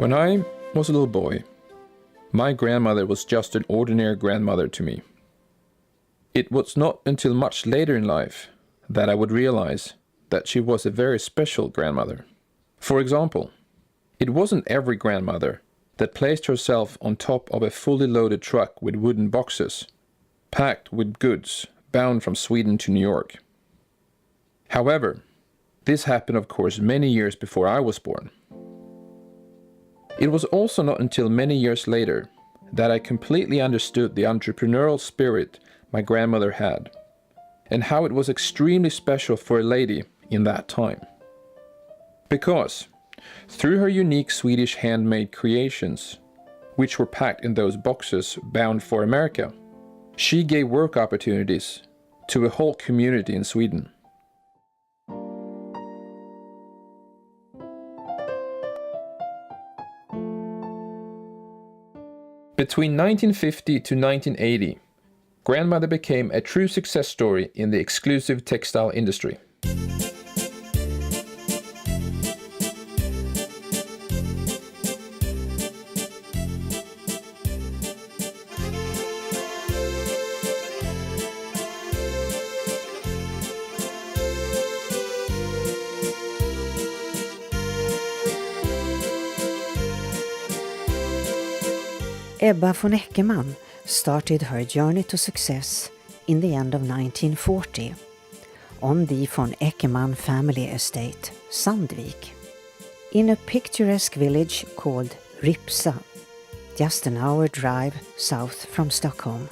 When I was a little boy, my grandmother was just an ordinary grandmother to me. It was not until much later in life that I would realize that she was a very special grandmother. For example, it wasn't every grandmother that placed herself on top of a fully loaded truck with wooden boxes, packed with goods bound from Sweden to New York. However, this happened of course many years before I was born. It was also not until many years later that I completely understood the entrepreneurial spirit my grandmother had, and how it was extremely special for a lady in that time. Because, through her unique Swedish handmade creations, which were packed in those boxes bound for America, she gave work opportunities to a whole community in Sweden. Between 1950 to 1980, grandmother became a true success story in the exclusive textile industry. Ebba von Eckermann started her journey to success in the end of 1940 on the von Eckermann family estate, Sandvik, in a picturesque village called Ripsa, just an hour drive south from Stockholm.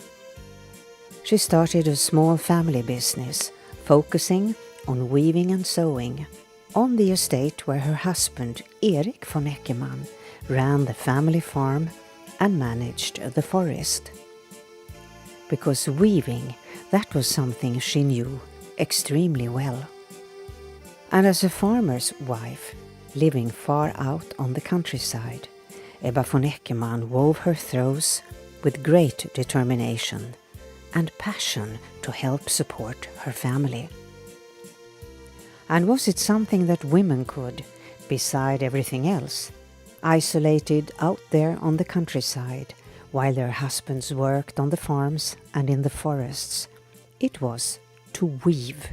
She started a small family business focusing on weaving and sewing on the estate where her husband Erik von Eckermann ran the family farm and managed the forest. Because weaving, that was something she knew extremely well. And as a farmer's wife, living far out on the countryside, Ebba von Eckermann wove her throws with great determination and passion to help support her family. And was it something that women could, beside everything else, isolated out there on the countryside while their husbands worked on the farms and in the forests? It was to weave.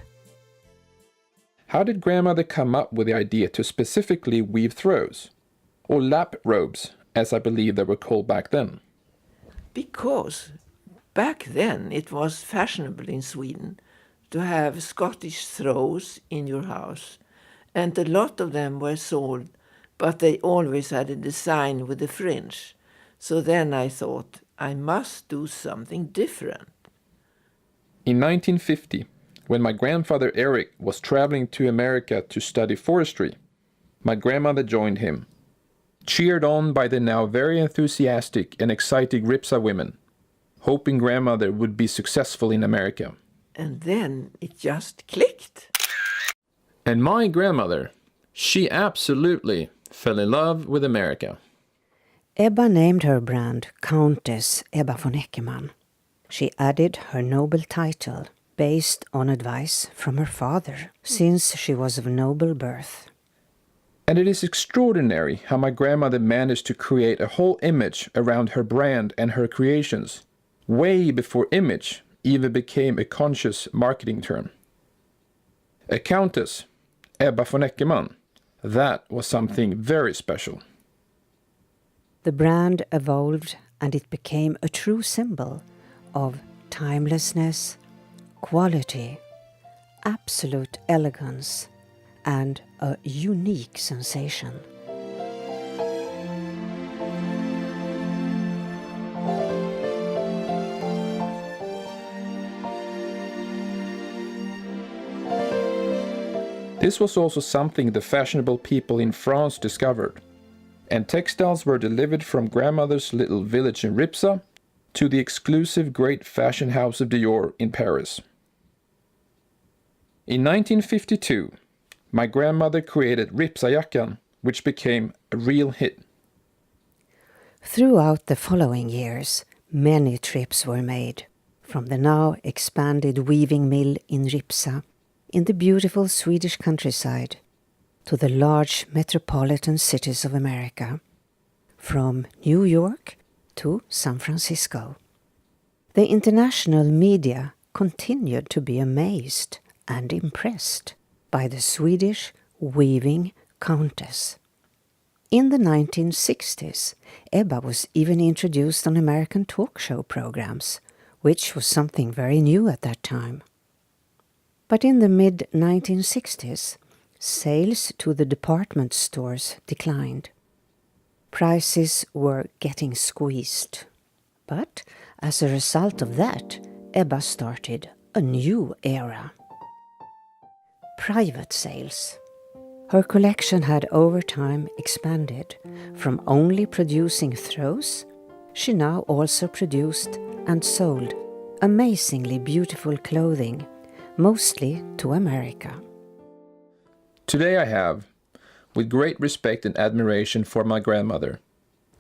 How did grandmother come up with the idea to specifically weave throws, or lap robes, as I believe they were called back then? Because back then it was fashionable in Sweden to have Scottish throws in your house, and a lot of them were sold, but they always had a design with a fringe. So then I thought, I must do something different. In 1950, when my grandfather Erik was traveling to America to study forestry, my grandmother joined him, cheered on by the now very enthusiastic and excited Ripsa women, hoping grandmother would be successful in America. And then it just clicked. And my grandmother, she absolutely fell in love with America. Ebba named her brand Countess Ebba von Eckermann. She added her noble title based on advice from her father, since she was of noble birth. And it is extraordinary how my grandmother managed to create a whole image around her brand and her creations, way before image even became a conscious marketing term. A Countess, Ebba von Eckermann, that was something very special. The brand evolved and it became a true symbol of timelessness, quality, absolute elegance, and a unique sensation. This was also something the fashionable people in France discovered, and textiles were delivered from grandmother's little village in Ripsa to the exclusive great fashion house of Dior in Paris. In 1952, my grandmother created Ripsajackan, which became a real hit. Throughout the following years, many trips were made, from the now expanded weaving mill in Ripsa, in the beautiful Swedish countryside, to the large metropolitan cities of America, from New York to San Francisco. The international media continued to be amazed and impressed by the Swedish weaving countess. In the 1960s, Ebba was even introduced on American talk show programs, which was something very new at that time. But in the mid-1960s, sales to the department stores declined. Prices were getting squeezed. But as a result of that, Ebba started a new era. Private sales. Her collection had over time expanded. From only producing throws, she now also produced and sold amazingly beautiful clothing, mostly to America. Today I have, with great respect and admiration for my grandmother,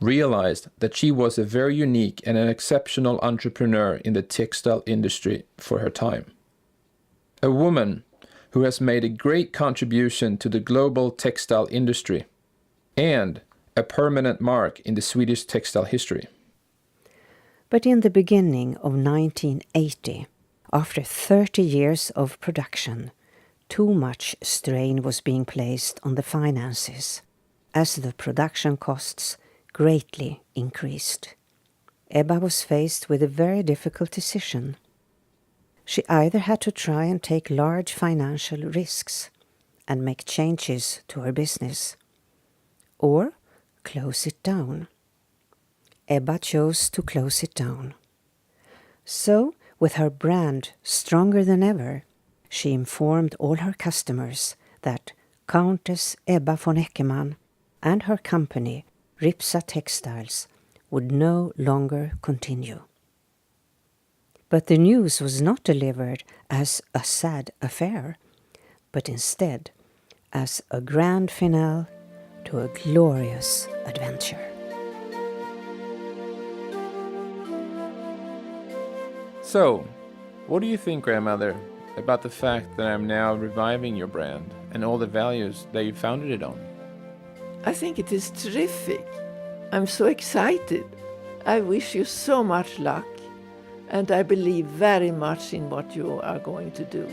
realized that she was a very unique and an exceptional entrepreneur in the textile industry for her time. A woman who has made a great contribution to the global textile industry and a permanent mark in the Swedish textile history. But in the beginning of 1980, after 30 years of production, too much strain was being placed on the finances as the production costs greatly increased. Ebba was faced with a very difficult decision. She either had to try and take large financial risks and make changes to her business, or close it down. Ebba chose to close it down. So, with her brand stronger than ever, she informed all her customers that Countess Ebba von Eckermann and her company, Ripsa Textiles, would no longer continue. But the news was not delivered as a sad affair, but instead as a grand finale to a glorious adventure. So, what do you think, grandmother, about the fact that I'm now reviving your brand and all the values that you founded it on? I think it is terrific. I'm so excited. I wish you so much luck, and I believe very much in what you are going to do.